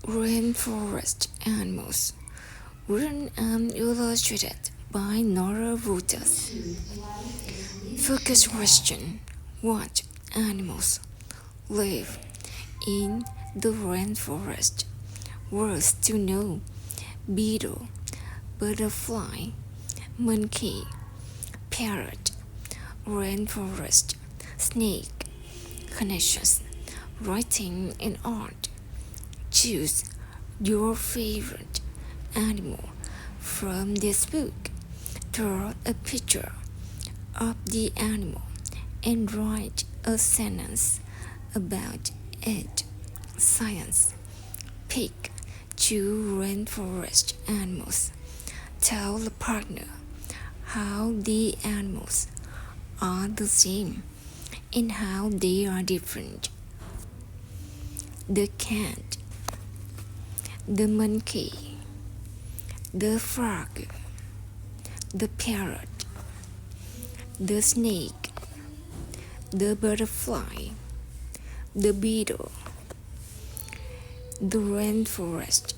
Rainforest animals, written and illustrated by Nora Vutas. Focus question: what animals live in the rainforest? Words to know: beetle, butterfly, monkey, parrot, rainforest, snake. Connections: writing and art. Choose your favorite animal from this book. Draw a picture of the animal and write a sentence about it. Science: pick two rainforest animals. Tell the partner how the animals are the same and how they are different. The cat, the monkey, the frog, the parrot, the snake, the butterfly, the beetle, the rainforest,